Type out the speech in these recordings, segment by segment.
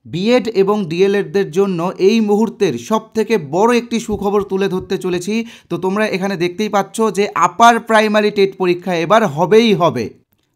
B Ed এবং ডিএলএডদের জন্য এই মুহূর্তের সবথেকে বড় একটি সুখবর তুলে ধরতে চলেছি। তো তোমরা এখানে দেখতেই পাচ্ছ যে আপার প্রাইমারি টেট পরীক্ষা এবার হবেই হবে।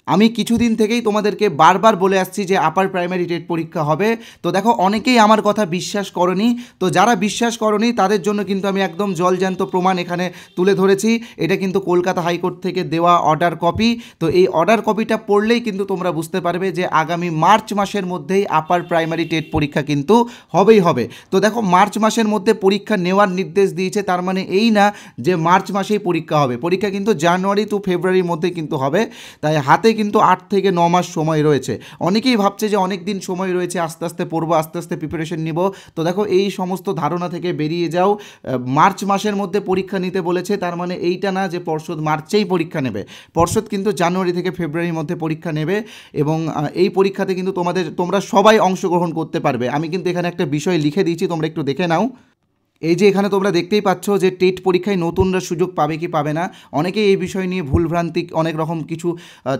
আমি কিছুদিন থেকেই তোমাদেরকে বারবার বলে আসছি যে আপার প্রাইমারি টেট পরীক্ষা হবে। তো দেখো, অনেকেই আমার কথা বিশ্বাস করনি। তো যারা বিশ্বাস করনি তাদের জন্য কিন্তু আমি একদম জলজ্যান্ত প্রমাণ এখানে তুলে ধরেছি। এটা কিন্তু কলকাতা হাইকোর্ট থেকে দেওয়া অর্ডার কপি। তো এই অর্ডার কপিটা পড়লেই কিন্তু তোমরা বুঝতে পারবে যে আগামী মার্চ মাসের মধ্যেই আপার প্রাইমারি টেট পরীক্ষা কিন্তু হবেই হবে। তো দেখো, মার্চ মাসের মধ্যে পরীক্ষা নেওয়ার নির্দেশ দিয়েছে, তার মানে এই না যে মার্চ মাসেই পরীক্ষা হবে। পরীক্ষা কিন্তু জানুয়ারি টু ফেব্রুয়ারির মধ্যে কিন্তু হবে। তাই হাতে কিন্তু 8 থেকে 9 মাস সময় রয়েছে। অনেকেই ভাবছে যে অনেক দিন সময় রয়েছে, আস্তে আস্তে পড়বো, আস্তে আস্তে প্রিপারেশন নিব। তো দেখো, এই সমস্ত ধারণা থেকে বেরিয়ে যাও। মার্চ মাসের মধ্যে পরীক্ষা নিতে বলেছে, তার মানে এইটা না যে পর্ষদ মার্চেই পরীক্ষা নেবে। পর্ষদ কিন্তু জানুয়ারি থেকে ফেব্রুয়ারির মধ্যে পরীক্ষা নেবে এবং এই পরীক্ষাতে কিন্তু তোমরা সবাই অংশগ্রহণ করতে পারবে। আমি কিন্তু এখানে একটা বিষয় লিখে দিয়েছি, তোমরা একটু দেখে নাও। এই যে এখানে তোমরা দেখতেই পাচ্ছ যে টেট পরীক্ষায় নতুনরা সুযোগ পাবে কি পাবে না। অনেকেই এই বিষয় নিয়ে ভুলভ্রান্তি অনেক রকম কিছু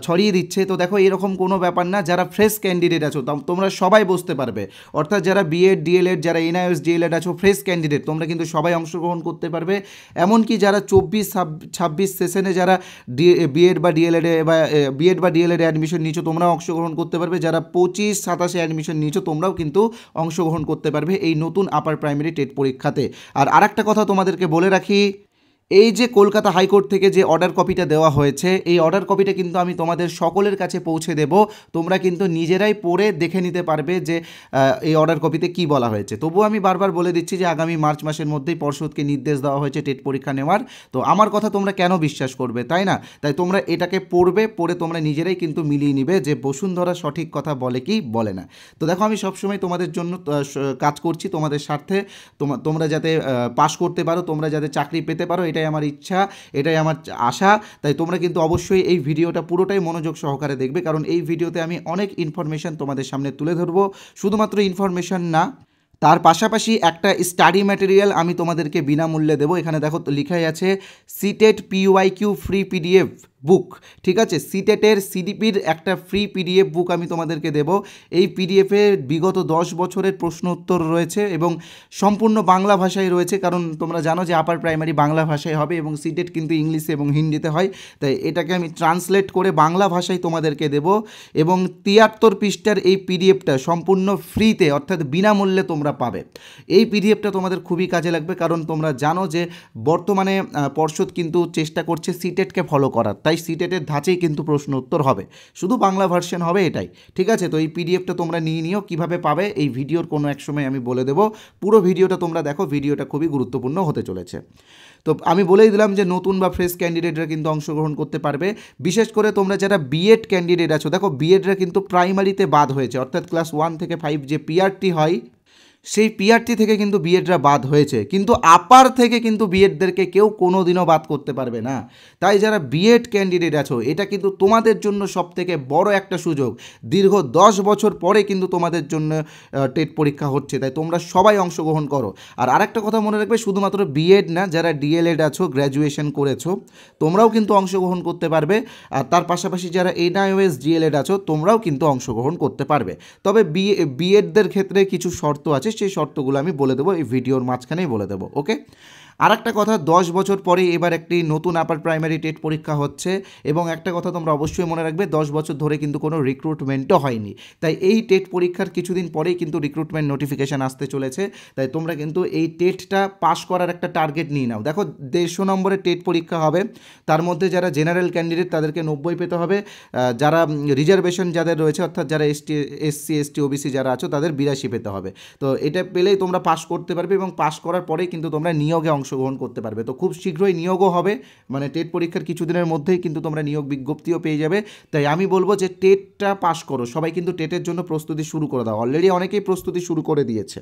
ছড়িয়ে দিচ্ছে। তো দেখো, এরকম কোনো ব্যাপার না। যারা ফ্রেশ ক্যান্ডিডেট আছো তোমরা সবাই বসতে পারবে। অর্থাৎ যারা বিএড ডিএলএড, যারা এনআইএস ডিএলএড আছো, ফ্রেশ ক্যান্ডিডেট, তোমরা কিন্তু সবাই অংশগ্রহণ করতে পারবে। এমনকি যারা 24-26 সেশনে যারা বিএড বা ডিএলএডে বা বিএড বা ডিএলএডে অ্যাডমিশন নিয়েছো, তোমরাও অংশগ্রহণ করতে পারবে। যারা 25-27 অ্যাডমিশন নিয়েছো, তোমরাও কিন্তু অংশগ্রহণ করতে পারবে এই নতুন আপার প্রাইমারি টেট পরীক্ষাতে। আর আরেকটা কথা তোমাদেরকে বলে রাখি, এই যে কলকাতা হাইকোর্ট থেকে যে অর্ডার কপিটা দেওয়া হয়েছে, এই অর্ডার কপিটা কিন্তু আমি তোমাদের সকলের কাছে পৌঁছে দেব। তোমরা কিন্তু নিজেরাই পড়ে দেখে নিতে পারবে যে এই অর্ডার কপিতে কি বলা হয়েছে। তবুও আমি বারবার বলে দিচ্ছি যে আগামী মার্চ মাসের মধ্যেই পর্ষদকে নির্দেশ দেওয়া হয়েছে টেট পরীক্ষা নেওয়ার। তো আমার কথা তোমরা কেন বিশ্বাস করবে, তাই না? তাই তোমরা এটাকে পড়ে তোমরা নিজেরাই কিন্তু মিলিয়ে নিবে যে বসুন্ধরা সঠিক কথা বলে কি বলে না। তো দেখো, আমি সবসময় তোমাদের জন্য কাজ করছি, তোমাদের স্বার্থে। তোমরা যাতে পাশ করতে পারো, তোমরা যাতে চাকরি পেতে পারো, এটাই আমার ইচ্ছা, এটাই আমার আশা। তাই তোমরা কিন্তু অবশ্যই এই ভিডিওটা পুরোটাই মনোযোগ সহকারে দেখবে, কারণ এই ভিডিওতে আমি অনেক ইনফরমেশন তোমাদের সামনে তুলে ধরবো। শুধুমাত্র ইনফরমেশন না, তার পাশাপাশি একটা স্টাডি ম্যাটেরিয়াল আমি তোমাদেরকে বিনামূল্যে দেবো। এখানে দেখো লেখাই আছে সিটেট পিওয়াইকিউ ফ্রি পিডিএফ বুক। ঠিক আছে, সিটেটের সিডিপির একটা ফ্রি পিডিএফ বুক আমি তোমাদেরকে দেব। এই পিডিএফে বিগত 10 বছরের প্রশ্ন উত্তর রয়েছে এবং সম্পূর্ণ বাংলা ভাষায় রয়েছে, কারণ তোমরা জানো যে আপার প্রাইমারি বাংলা ভাষায় হবে এবং সিটেট কিন্তু ইংলিশে এবং হিন্দিতে হয়। তাই এটাকে আমি ট্রান্সলেট করে বাংলা ভাষায় তোমাদেরকে দেব এবং 73 পৃষ্ঠার এই পিডিএফটা সম্পূর্ণ ফ্রিতে, অর্থাৎ বিনামূল্যে তোমরা পাবে। এই পিডিএফটা তোমাদের খুবই কাজে লাগবে, কারণ তোমরা জানো যে বর্তমানে পর্ষদ কিন্তু চেষ্টা করছে সিটেটকে ফলো করার। তাই সিটেটের ধাঁচেই কিন্তু প্রশ্ন উত্তর হবে, শুধু বাংলা ভার্সন হবে, এটাই। ঠিক আছে, তো এই পিডিএফটা তোমরা নিয়ে নিও। কীভাবে পাবে এই ভিডিওর কোনো এক সময় আমি বলে দেবো। পুরো ভিডিওটা তোমরা দেখো, ভিডিওটা খুবই গুরুত্বপূর্ণ হতে চলেছে। তো আমি বলেই দিলাম যে নতুন বা ফ্রেশ ক্যান্ডিডেটরা কিন্তু অংশগ্রহণ করতে পারবে। বিশেষ করে তোমরা যারা বিএড ক্যান্ডিডেট আছো, দেখো বিএডরা কিন্তু প্রাইমারিতে বাদ হয়েছে, অর্থাৎ ক্লাস 1 থেকে 5 যে পিআরটি হয়, সেই পিআরটি থেকে কিন্তু বিএডরা বাদ হয়েছে, কিন্তু আপার থেকে কিন্তু বিএডদেরকে কেউ কোনো দিনও বাদ করতে পারবে না। তাই যারা বিএড ক্যান্ডিডেট আছো, এটা কিন্তু তোমাদের জন্য সবথেকে বড় একটা সুযোগ। দীর্ঘ 10 বছর পরে কিন্তু তোমাদের জন্য টেট পরীক্ষা হচ্ছে, তাই তোমরা সবাই অংশগ্রহণ করো। আর আরেকটা কথা মনে রাখবে, শুধুমাত্র বিএড না, যারা ডিএলএড আছো, গ্র্যাজুয়েশন করেছো, তোমরাও কিন্তু অংশগ্রহণ করতে পারবে। আর তার পাশাপাশি যারা এনআইওএস ডিএলএড আছো, তোমরাও কিন্তু অংশগ্রহণ করতে পারবে। তবে বিএডদের ক্ষেত্রে কিছু শর্ত আছে, সেই শর্তগুলো আমি বলে দেবো, এই ভিডিওর মাঝখানেই বলে দেবো। ওকে, আর একটা কথা, 10 বছর পরে এবার একটি নতুন আপার প্রাইমারি টেট পরীক্ষা হচ্ছে এবং একটা কথা তোমরা অবশ্যই মনে রাখবে, 10 বছর ধরে কিন্তু কোনো রিক্রুটমেন্টও হয়নি। তাই এই টেট পরীক্ষার কিছুদিন পরেই কিন্তু রিক্রুটমেন্ট নোটিফিকেশান আসতে চলেছে। তাই তোমরা কিন্তু এই টেটটা পাস করার একটা টার্গেট নিয়ে নাও। দেখো, 150 নম্বরের টেট পরীক্ষা হবে, তার মধ্যে যারা জেনারেল ক্যান্ডিডেট তাদেরকে 90 পেতে হবে, যারা রিজার্ভেশন যাদের রয়েছে, অর্থাৎ যারা এসসি এসটি ওবিসি যারা আছো, তাদের 82 পেতে হবে। তো এটা পেলেই তোমরা পাস করতে পারবে এবং পাস করার পরেই কিন্তু তোমরা নিয়োগে অংশগ্রহণ করতে পারবে। তো খুব শীঘ্রই নিয়োগও হবে, মানে টেট পরীক্ষার কিছুদিনের মধ্যেই কিন্তু তোমরা নিয়োগ বিজ্ঞপ্তিও পেয়ে যাবে। তাই আমি বলবো যে টেটটা পাস করো, সবাই কিন্তু টেটের জন্য প্রস্তুতি শুরু করে দাও। অলরেডি অনেকেই প্রস্তুতি শুরু করে দিয়েছে।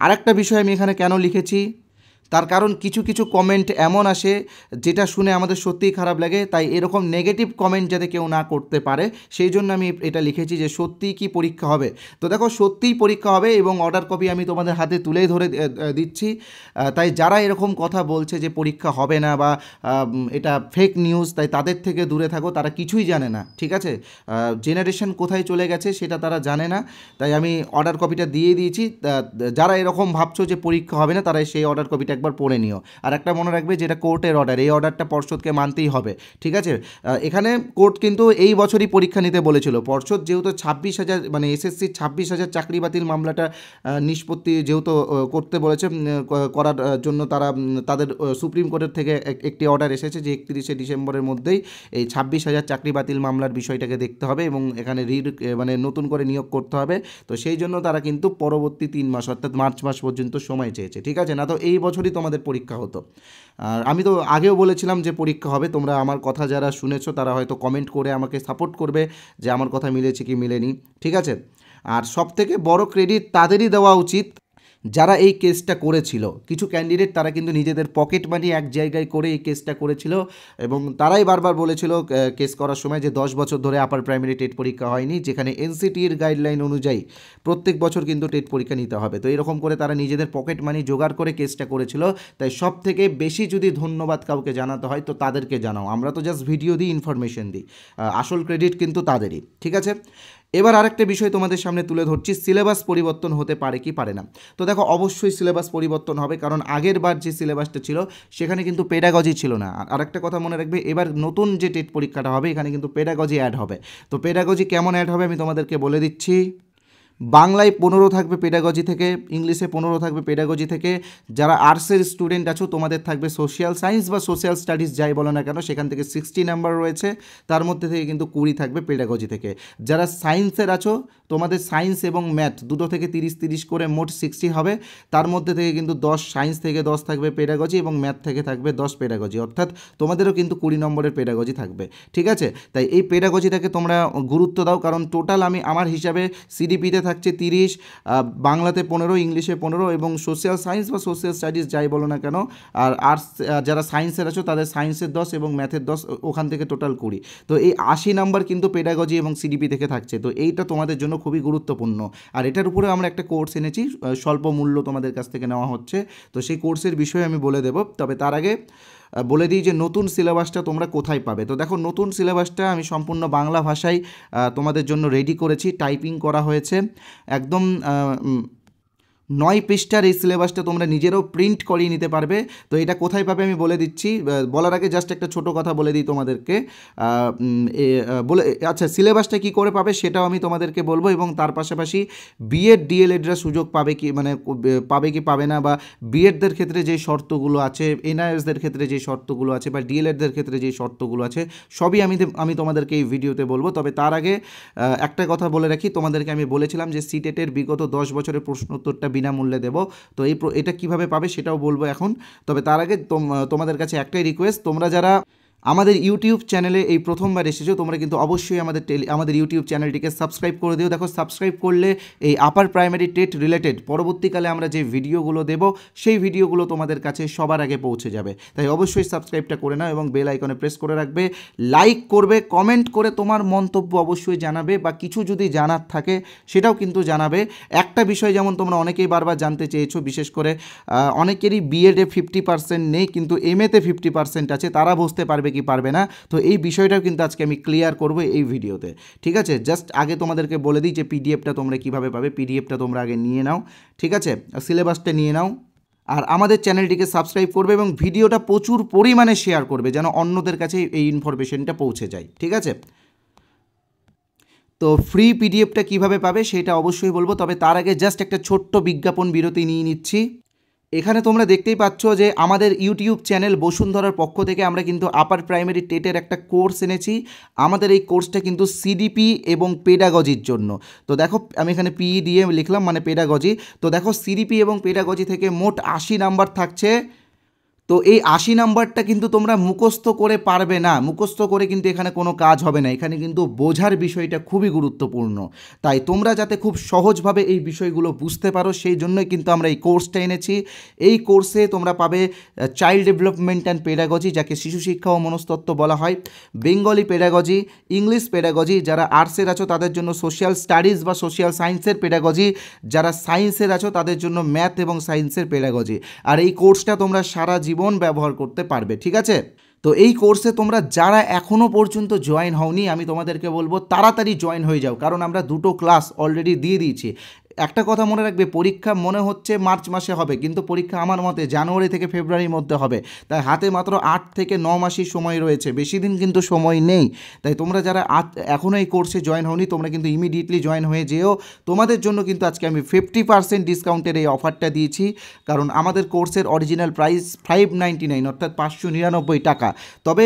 আরেকটা বিষয় আমি এখানে কেন লিখেছি, তার কারণ কিছু কিছু কমেন্ট এমন আসে যেটা শুনে আমাদের সত্যিই খারাপ লাগে, তাই এরকম নেগেটিভ কমেন্ট যাতে কেউ না করতে পারে সেই জন্য আমি এটা লিখেছি যে সত্যিই কি পরীক্ষা হবে। তো দেখো সত্যিই পরীক্ষা হবে এবং অর্ডার কপি আমি তোমাদের হাতে তুলেই ধরে দিচ্ছি। তাই যারা এরকম কথা বলছে যে পরীক্ষা হবে না বা এটা ফেক নিউজ, তাই তাদের থেকে দূরে থাকো, তারা কিছুই জানে না, ঠিক আছে? জেনারেশন কোথায় চলে গেছে সেটা তারা জানে না, তাই আমি অর্ডার কপিটা দিয়ে দিয়েছি। যারা এরকম ভাবছো যে পরীক্ষা হবে না তারা সেই অর্ডার কপিটা একবার পড়ে নিও। আর একটা মনে রাখবে যেটা কোর্টের অর্ডার, এই অর্ডারটা পর্ষদকে মানতেই হবে, ঠিক আছে? এখানে কোর্ট কিন্তু এই বছরই পরীক্ষা নিতে বলেছিল। পর্ষদ যেহেতু 26,000 মানে এসএসসির 26,000 চাকরি বাতিল মামলাটা নিষ্পত্তি যেহেতু করতে বলেছে, করার জন্য তারা তাদের সুপ্রিম কোর্টের থেকে একটি অর্ডার এসেছে যে 31শে ডিসেম্বরের মধ্যেই এই 26,000 চাকরি বাতিল মামলার বিষয়টাকে দেখতে হবে এবং এখানে মানে নতুন করে নিয়োগ করতে হবে। তো সেই জন্য তারা কিন্তু পরবর্তী 3 মাস অর্থাৎ মার্চ মাস পর্যন্ত সময় চেয়েছে, ঠিক আছে? না তো এই বছরই তোমাদের পরীক্ষা হতো। আর আমি তো আগেও বলেছিলাম যে পরীক্ষা হবে, তোমরা আমার কথা যারা শুনেছো তারা হয়তো কমেন্ট করে আমাকে সাপোর্ট করবে যে আমার কথা মিলেছে কি মিলেনি, ঠিক আছে? আর সবথেকে বড় ক্রেডিট তাদেরই দেওয়া উচিত যারা এই কেসটা করেছিল। কিছু ক্যান্ডিডেট তারা কিন্তু নিজেদের পকেট মানি এক জায়গায় করে এই কেসটা করেছিল এবং তারাই বারবার বলেছিল কেস করার সময় যে 10 বছর ধরে আপার প্রাইমারি টেট পরীক্ষা হয়নি, যেখানে এনসিটির গাইডলাইন অনুযায়ী প্রত্যেক বছর কিন্তু টেট পরীক্ষা নিতে হবে। তো এরকম করে তারা নিজেদের পকেট মানি জোগাড় করে কেসটা করেছিল। তাই সব থেকে বেশি যদি ধন্যবাদ কাউকে জানাতে হয় তো তাদেরকে জানাও, আমরা তো জাস্ট ভিডিও দিই, ইনফরমেশন দিই, আসল ক্রেডিট কিন্তু তাদেরই, ঠিক আছে? এবার আরেকটা বিষয় তোমাদের সামনে তুলে ধরছি, সিলেবাস পরিবর্তন হতে পারে কি পারে না। তো দেখো অবশ্যই সিলেবাস পরিবর্তন হবে, কারণ আগের বার যে সিলেবাসটা ছিল সেখানে কিন্তু পেডাগজি ছিল না। আর আরেকটা কথা মনে রাখবে, এবার নতুন যে টেট পরীক্ষাটা হবে এখানে কিন্তু পেডাগজি অ্যাড হবে। তো পেডাগজি কেমন অ্যাড হবে আমি তোমাদেরকে বলে দিচ্ছি। বাংলায় 15 থাকবে পেডাগজি থেকে, ইংলিশে 15 থাকবে পেডাগজি থেকে। যারা আর্টসের স্টুডেন্ট আছো তোমাদের থাকবে সোশ্যাল সায়েন্স বা সোশ্যাল স্টাডিজ যাই বলো না কেন, সেখান থেকে 60 নাম্বার রয়েছে, তার মধ্যে থেকে কিন্তু 20 থাকবে পেডাগজি থেকে। যারা সায়েন্সের আছো তোমাদের সায়েন্স এবং ম্যাথ দুটো থেকে 30-30 করে মোট 60 হবে, তার মধ্যে থেকে কিন্তু 10 সায়েন্স থেকে 10 থাকবে পেডাগজি এবং ম্যাথ থেকে থাকবে 10 পেডাগজি, অর্থাৎ তোমাদেরও কিন্তু 20 নম্বরের পেডাগজি থাকবে, ঠিক আছে? তাই এই পেডাগজিটাকে তোমরা গুরুত্ব দাও, কারণ টোটাল আমি আমার হিসাবে সিডিপিতে থাকছে 30, বাংলাতে 15, ইংলিশে 15 এবং সোশ্যাল সায়েন্স বা সোশ্যাল স্টাডিজ যাই বলো না কেন, আর আর্টস যারা সায়েন্সের আছো তাদের সায়েন্সের 10 এবং ম্যাথের 10, ওখান থেকে টোটাল 20। তো এই 80 নাম্বার কিন্তু পেডাগজি এবং সিডিপি থেকে থাকছে। তো এইটা তোমাদের জন্য খুবই গুরুত্বপূর্ণ। আর এটার উপরে আমরা একটা কোর্স এনেছি, স্বল্প মূল্য তোমাদের কাছ থেকে নেওয়া হচ্ছে। তো সেই কোর্সের বিষয়ে আমি বলে দেবো, তবে তার আগে বলে দিই যে নতুন সিলেবাসটা তোমরা কোথায় পাবে। তো দেখো নতুন সিলেবাসটা আমি সম্পূর্ণ বাংলা ভাষায় তোমাদের জন্য রেডি করেছি, টাইপিং করা হয়েছে একদম 9 পৃষ্ঠার এই সিলেবাসটা তোমরা নিজেরাও প্রিন্ট করিয়ে নিতে পারবে। তো এটা কোথায় পাবে আমি বলে দিচ্ছি, বলার আগে জাস্ট একটা ছোটো কথা বলে দিই তোমাদেরকে, বলে আচ্ছা সিলেবাসটা কী করে পাবে সেটাও আমি তোমাদেরকে বলবো, এবং তার পাশাপাশি বিএড ডিএলএডরা সুযোগ পাবে কি, মানে পাবে কি পাবে না, বা বিএডদের ক্ষেত্রে যে শর্তগুলো আছে, এনআইএসদের ক্ষেত্রে যে শর্তগুলো আছে, বা ডিএলএডদের ক্ষেত্রে যে শর্তগুলো আছে, সবই আমি তোমাদেরকে এই ভিডিওতে বলবো। তবে তার আগে একটা কথা বলে রাখি, তোমাদেরকে আমি বলেছিলাম যে সিটেটের বিগত 10 বছরের প্রশ্নোত্তরটা বিনামূল্যে দেবো। তো এটা কিভাবে পাবে সেটাও বলবো এখন। তবে তার আগে তোমাদের কাছে একটাই রিকোয়েস্ট, তোমরা যারা আমাদের ইউটিউব চ্যানেলে এই প্রথমবার এসেছো তোমরা কিন্তু অবশ্যই আমাদের ইউটিউব চ্যানেলটিকে সাবস্ক্রাইব করে দিও। দেখো সাবস্ক্রাইব করলে এই আপার প্রাইমারি টেট রিলেটেড পরবর্তীকালে আমরা যে ভিডিওগুলো দেব সেই ভিডিওগুলো তোমাদের কাছে সবার আগে পৌঁছে যাবে। তাই অবশ্যই সাবস্ক্রাইবটা করে নাও এবং বেল আইকনে প্রেস করে রাখবে, লাইক করবে, কমেন্ট করে তোমার মন্তব্য অবশ্যই জানাবে, বা কিছু যদি জানার থাকে সেটাও কিন্তু জানাবে। একটা বিষয় যেমন তোমরা অনেকেই বারবার জানতে চেয়েছো, বিশেষ করে অনেকেরই বিএডে 50% নেই কিন্তু এমএতে 50% আছে, তারা বুঝতে পারবে কি পারবে না। তো এই বিষয়টাও কিন্তু আজকে আমি ক্লিয়ার করব এই ভিডিওতে, ঠিক আছে? জাস্ট আগে তোমাদেরকে বলে দিই যে পিডিএফটা তোমরা কিভাবে পাবে। পিডিএফটা তোমরা আগে নিয়ে নাও, ঠিক আছে? সিলেবাসটা নিয়ে নাও, আর আমাদের চ্যানেলটিকে সাবস্ক্রাইব করবে এবং ভিডিওটা প্রচুর পরিমাণে শেয়ার করবে যেন অন্যদের কাছে এই ইনফরমেশনটা পৌঁছে যায়, ঠিক আছে? তো ফ্রি পিডিএফটা কিভাবে পাবে সেটা অবশ্যই বলবো, তবে তার আগে জাস্ট একটা ছোট্ট বিজ্ঞাপন বিরতি নিয়ে নিচ্ছি। এখানে তোমরা দেখতেই পাচ্ছ যে আমাদের ইউটিউব চ্যানেল বসুন্ধরার পক্ষ থেকে আমরা কিন্তু আপার প্রাইমারি টেটের একটা কোর্স এনেছি। আমাদের এই কোর্সটা কিন্তু সিডিপি এবং পেডাগজির জন্য। তো দেখো আমি এখানে পিই দিয়ে লিখলাম, মানে পেডাগজি। তো দেখো সিডিপি এবং পেডাগজি থেকে মোট 80 নাম্বার থাকছে তো এই 80 নাম্বারটা কিন্তু তোমরা মুখস্থ করে পারবে না, মুখস্থ করে কিন্তু এখানে কোনো কাজ হবে না, এখানে কিন্তু বোঝার বিষয়টা খুবই গুরুত্বপূর্ণ। তাই তোমরা যাতে খুব সহজভাবে এই বিষয়গুলো বুঝতে পারো সেই জন্যই কিন্তু আমরা এই কোর্সটা এনেছি। এই কোর্সে তোমরা পাবে চাইল্ড ডেভেলপমেন্ট অ্যান্ড পেডাগজি, যাকে শিশু শিক্ষা ও মনস্তত্ত্ব বলা হয়, বেঙ্গলি পেডাগজি, ইংলিশ পেডাগজি, যারা আর্টসের আছো তাদের জন্য সোশ্যাল স্টাডিজ বা সোশ্যাল সায়েন্সের পেডাগজি, যারা সায়েন্সের আছো তাদের জন্য ম্যাথ এবং সায়েন্সের পেডাগজি। আর এই কোর্সটা তোমরা সারা জীবন ব্যবহার করতে পারবে, ঠিক আছে? তো এই কোর্সে তোমরা যারা এখনও পর্যন্ত জয়েন হওনি, আমি তোমাদেরকে বলবো তাড়াতাড়ি জয়েন হয়ে যাও, কারণ আমরা 2টো ক্লাস অলরেডি দিয়ে দিয়েছি। একটা কথা মনে রাখবে, পরীক্ষা মনে হচ্ছে মার্চ মাসে হবে, কিন্তু পরীক্ষা আমার মতে জানুয়ারি থেকে ফেব্রুয়ারির মধ্যে হবে। তাই হাতে মাত্র 8 থেকে 9 মাসই সময় রয়েছে, বেশি দিন কিন্তু সময় নেই। তাই তোমরা যারা এখনও এই কোর্সে জয়েন হওনি তোমরা কিন্তু ইমিডিয়েটলি জয়েন হয়ে যেও। তোমাদের জন্য কিন্তু আজকে আমি 50% ডিসকাউন্টের এই অফারটা দিয়েছি, কারণ আমাদের কোর্সের অরিজিনাল প্রাইস 599 অর্থাৎ 599 টাকা। তবে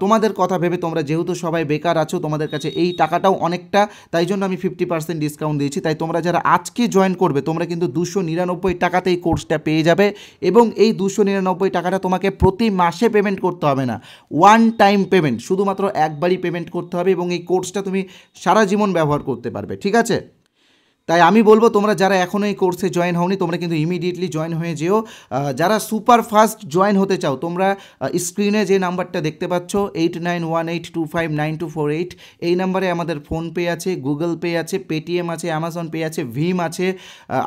তোমাদের কথা ভেবে তোমরা যেহেতু সবাই বেকার আছো, তোমাদের কাছে এই টাকাটাও অনেকটা, তাই জন্য আমি 50% ডিসকাউন্ট দিয়েছি। তাই তোমরা যারা আজকে জয়েন করবে তোমরা কিন্তু 299 টাকাতে এই কোর্সটা পেয়ে যাবে, এবং এই 299 টাকাটা তোমাকে প্রতি মাসে পেমেন্ট করতে হবে না, ওয়ান টাইম পেমেন্ট, শুধুমাত্র একবারই পেমেন্ট করতে হবে, এবং এই কোর্সটা তুমি সারা জীবন ব্যবহার করতে পারবে, ঠিক আছে? তাই আমি বলবো তোমরা যারা এখনও এই কোর্সে জয়েন হওনি তোমরা কিন্তু ইমিডিয়েটলি জয়েন হয়ে যেও। যারা সুপার ফাস্ট জয়েন হতে চাও তোমরা স্ক্রিনে যে নাম্বারটা দেখতে পাচ্ছ 8918259248, এই নাম্বারে আমাদের ফোনপে আছে, গুগল পে আছে, পেটিএম আছে, অ্যামাজন পে আছে, ভীম আছে,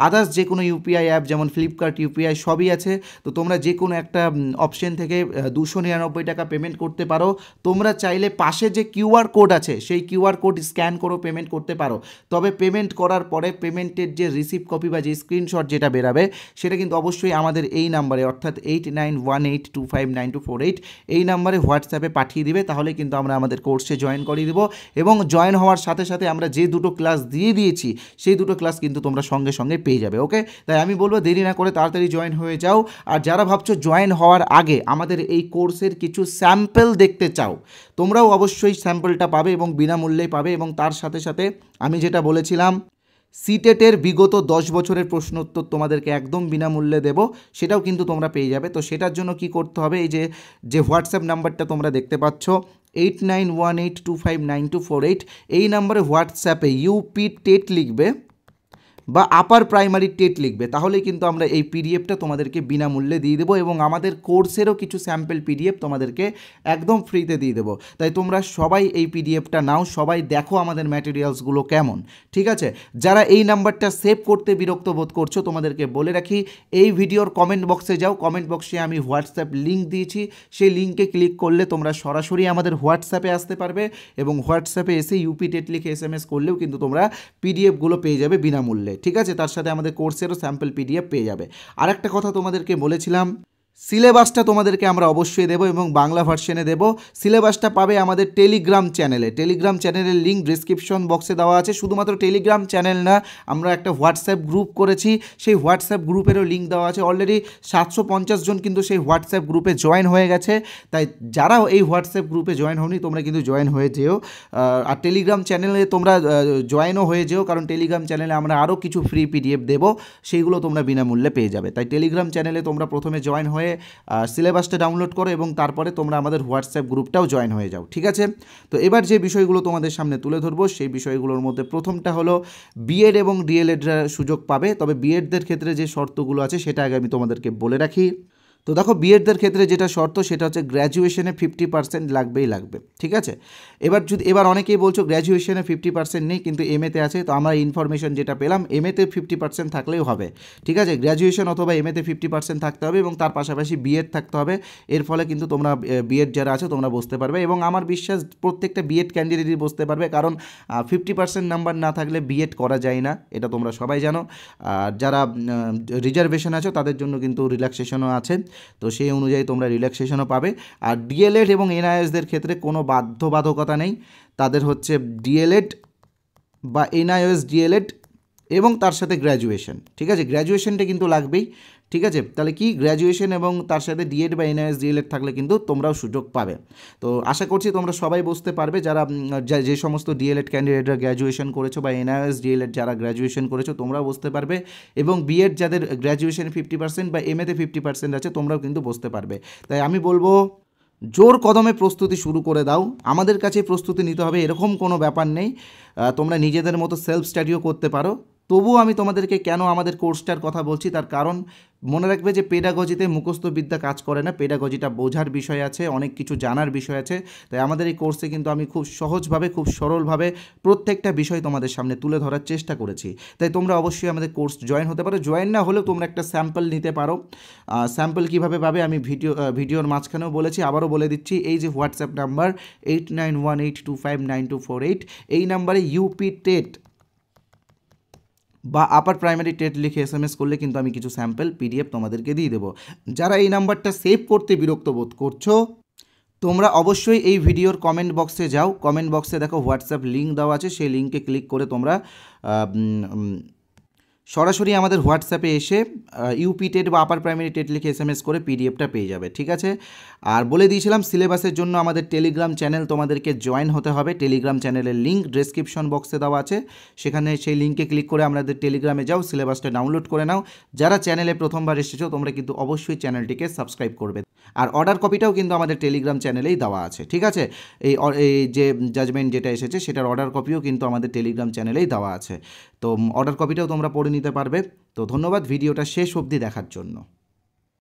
আদার্স যে কোনো ইউপিআই অ্যাপ যেমন ফ্লিপকার্ট ইউপিআই সবই আছে। তো তোমরা যে কোনো একটা অপশন থেকে 299 টাকা পেমেন্ট করতে পারো। তোমরা চাইলে পাশে যে কিউআর কোড আছে সেই কিউআর কোড স্ক্যান করো পেমেন্ট করতে পারো, তবে পেমেন্ট করার পরে পেমেন্টের যে রিসিপ্ট কপি বা যে স্ক্রিনশট যেটা বেরাবে সেটা কিন্তু অবশ্যই আমাদের এই নাম্বারে অর্থাৎ 8918259248 এই নাম্বারে হোয়াটসঅ্যাপে পাঠিয়ে দিবে, তাহলে কিন্তু আমরা আমাদের কোর্সে জয়েন করিয়ে দেবো। এবং জয়েন হওয়ার সাথে সাথে আমরা যে 2টো ক্লাস দিয়ে দিয়েছি সেই 2টো ক্লাস কিন্তু তোমরা সঙ্গে সঙ্গে পেয়ে যাবে, ওকে? তাই আমি বলবো দেরি না করে তাড়াতাড়ি জয়েন হয়ে যাও। আর যারা ভাবছো জয়েন হওয়ার আগে আমাদের এই কোর্সের কিছু স্যাম্পল দেখতে চাও, তোমরাও অবশ্যই স্যাম্পলটা পাবে এবং বিনামূল্যেই পাবে। এবং তার সাথে সাথে আমি যেটা বলেছিলাম সিটেটের বিগত 10 বছরের প্রশ্নোত্তর তোমাদেরকে একদম বিনামূল্যে দেব, সেটাও কিন্তু তোমরা পেয়ে যাবে। তো সেটার জন্য কি করতে হবে, এই যে হোয়াটসঅ্যাপ নাম্বারটা তোমরা দেখতে পাচ্ছ 8918259248, এই নাম্বারে হোয়াটসঅ্যাপে ইউপি টেট লিখবে বা আপার প্রাইমারি টেট লিখবে, তাহলেই কিন্তু আমরা এই পিডিএফটা তোমাদেরকে বিনামূল্যে দিয়ে দেবো, এবং আমাদের কোর্সেরও কিছু স্যাম্পল পিডিএফ তোমাদেরকে একদম ফ্রিতে দিয়ে দেবো। তাই তোমরা সবাই এই পিডিএফটা নাও, সবাই দেখো আমাদের ম্যাটেরিয়ালসগুলো কেমন, ঠিক আছে? যারা এই নাম্বারটা সেভ করতে বিরক্ত বোধ করছো তোমাদেরকে বলে রাখি, এই ভিডিওর কমেন্ট বক্সে যাও, কমেন্ট বক্সে আমি হোয়াটসঅ্যাপ লিঙ্ক দিয়েছি, সেই লিঙ্কে ক্লিক করলে তোমরা সরাসরি আমাদের হোয়াটসঅ্যাপে আসতে পারবে, এবং হোয়াটসঅ্যাপে এসে ইউপি টেট লিখে SMS করলেও কিন্তু তোমরা পিডিএফগুলো পেয়ে যাবে বিনামূল্যে, ঠিক আছে? তার সাথে আমাদের কোর্সেরও স্যাম্পল পিডিএফ পেয়ে যাবে। আর একটা কথা তোমাদেরকে বলেছিলাম, সিলেবাসটা তোমাদেরকে আমরা অবশ্যই দেবো এবং বাংলা ভার্সনে দেবো। সিলেবাসটা পাবে আমাদের টেলিগ্রাম চ্যানেলে, টেলিগ্রাম চ্যানেলের লিঙ্ক ডিসক্রিপশন বক্সে দেওয়া আছে। শুধুমাত্র টেলিগ্রাম চ্যানেল না, আমরা একটা হোয়াটসঅ্যাপ গ্রুপ করেছি, সেই হোয়াটসঅ্যাপ গ্রুপেরও লিঙ্ক দেওয়া আছে। অলরেডি 750 জন কিন্তু সেই হোয়াটসঅ্যাপ গ্রুপে জয়েন হয়ে গেছে। তাই যারাও এই হোয়াটসঅ্যাপ গ্রুপে জয়েন হওনি তোমরা কিন্তু জয়েন হয়ে যেও, আর টেলিগ্রাম চ্যানেলে তোমরা জয়েনও হয়ে যেও, কারণ টেলিগ্রাম চ্যানেলে আমরা আরও কিছু ফ্রি পিডিএফ দেবো, সেইগুলো তোমরা বিনামূল্যে পেয়ে যাবে। তাই টেলিগ্রাম চ্যানেলে তোমরা প্রথমে জয়েন হয়ে সিলেবাসটা ডাউনলোড করো এবং তারপরে তোমরা আমাদের হোয়াটসঅ্যাপ গ্রুপটাও জয়েন হয়ে যাও, ঠিক আছে? তো এবার যে বিষয়গুলো তোমাদের সামনে তুলে ধরবো সেই বিষয়গুলোর মধ্যে প্রথমটা হলো বিএড এবং ডিএলএডরা সুযোগ পাবে, তবে বিএডদের ক্ষেত্রে যে শর্তগুলো আছে সেটা আগে আমি তোমাদেরকে বলে রাখি। তো দেখো বিএডদের ক্ষেত্রে যেটা শর্ত সেটা হচ্ছে গ্র্যাজুয়েশনে 50% লাগবেই লাগবে, ঠিক আছে? এবার অনেকেই বলছো গ্র্যাজুয়েশনে 50% নেই কিন্তু এমএতে আছে, তো আমরা ইনফরমেশন যেটা পেলাম এমএতে 50% থাকলেও হবে, ঠিক আছে? গ্র্যাজুয়েশন অথবা এমএতে 50% থাকতে হবে এবং তার পাশাপাশি বিএড থাকতে হবে। এর ফলে কিন্তু তোমরা বিএড যারা আছো তোমরা বসতে পারবে, এবং আমার বিশ্বাস প্রত্যেকটা বিএড ক্যান্ডিডেটই বসতে পারবে, কারণ 50% নাম্বার না থাকলে বিএড করা যায় না, এটা তোমরা সবাই জানো। আর যারা রিজার্ভেশন আছো তাদের জন্য কিন্তু রিল্যাক্সেশনও আছে, তো সেই অনুযায়ী তোমরা রিল্যাক্সেশনও পাবে। আর ডিএলএড এবং এনআইএসদের ক্ষেত্রে কোনো বাধ্যবাধকতা নেই, তাদের হচ্ছে ডিএলএড বা এনআইএস ডিএলএড এবং তার সাথে গ্র্যাজুয়েশন, ঠিক আছে? গ্র্যাজুয়েশনটা কিন্তু লাগবেই, ঠিক আছে, তাহলে কি গ্র্যাজুয়েশন এবং তার সাথে ডিএড বা এনআইএস ডিএলএড থাকলে কিন্তু তোমরাও সুযোগ পাবে। তো আশা করছি তোমরা সবাই বুঝতে পারবে, যারা যে সমস্ত ডিএলএড ক্যান্ডিডেটরা গ্র্যাজুয়েশন করেছো বা এনআইএস ডিএলএড যারা গ্র্যাজুয়েশন করেছো তোমরাও বুঝতে পারবে, এবং বিএড যাদের গ্র্যাজুয়েশন 50% বা এমএতে 50% আছে তোমরাও কিন্তু বুঝতে পারবে। তাই আমি বলবো জোর কদমে প্রস্তুতি শুরু করে দাও। আমাদের কাছে প্রস্তুতি নিতে হবে এরকম কোনো ব্যাপার নেই, তোমরা নিজেদের মতো সেলফ স্টাডিও করতে পারো। তবুও আমি তোমাদেরকে কেন আমাদের কোর্সটার কথা বলছি তার কারণ মনে রাখবে যে পেডাগজিতে মুখস্থ বিদ্যা কাজ করে না, পেডাগজিটা বোঝার বিষয় আছে, অনেক কিছু জানার বিষয় আছে। তাই আমাদের এই কোর্সে কিন্তু আমি খুব সহজভাবে খুব সরলভাবে প্রত্যেকটা বিষয় তোমাদের সামনে তুলে ধরার চেষ্টা করেছি। তাই তোমরা অবশ্যই আমাদের কোর্স জয়েন হতে পারো। জয়েন না হলেও তোমরা একটা স্যাম্পল নিতে পারো। স্যাম্পল কীভাবে পাবে আমি ভিডিওর মাঝখানেও বলেছি, আবারও বলে দিচ্ছি। এই যে হোয়াটসঅ্যাপ নাম্বার 8918259248, এই নাম্বারে ইউপি টেট বা আপার প্রাইমারি টেট লিখে SMS করলে কিন্তু আমি কিছু স্যাম্পল PDF তোমাদেরকে দিয়ে দেবো। যারা এই নাম্বারটা সেভ করতে বিরক্ত বোধ করছো তোমরা অবশ্যই এই ভিডিওর কমেন্ট বক্সে যাও, কমেন্ট বক্সে দেখো হোয়াটসঅ্যাপ লিঙ্ক দেওয়া আছে, সেই লিঙ্কে ক্লিক করে তোমরা সরাসরি আমাদের হোয়াটসঅ্যাপে এসে ইউপি টেট বা আপার প্রাইমারি টেট লিখে SMS করে PDFটা পেয়ে যাবে। ঠিক আছে, আর বলে দিয়েছিলাম সিলেবাসের জন্য আমাদের টেলিগ্রাম চ্যানেল তোমাদেরকে জয়েন হতে হবে। টেলিগ্রাম চ্যানেলের লিঙ্ক ডেসক্রিপশন বক্সে দেওয়া আছে, সেখানে সেই লিঙ্কে ক্লিক করে আমাদের টেলিগ্রামে যাও, সিলেবাসটা ডাউনলোড করে নাও। যারা চ্যানেলে প্রথমবার এসেছো তোমরা কিন্তু অবশ্যই চ্যানেলটিকে সাবস্ক্রাইব করবে, আর অর্ডার কপিটাও কিন্তু আমাদের টেলিগ্রাম চ্যানেলেই দেওয়া আছে। ঠিক আছে, এই যে জাজমেন্ট যেটা এসেছে সেটার অর্ডার কপিও কিন্তু আমাদের টেলিগ্রাম চ্যানেলেই দেওয়া আছে, তো অর্ডার কপিটাও তোমরা পড়ে নিতে পারবে। তো ধন্যবাদ ভিডিওটা শেষ অবধি দেখার জন্য।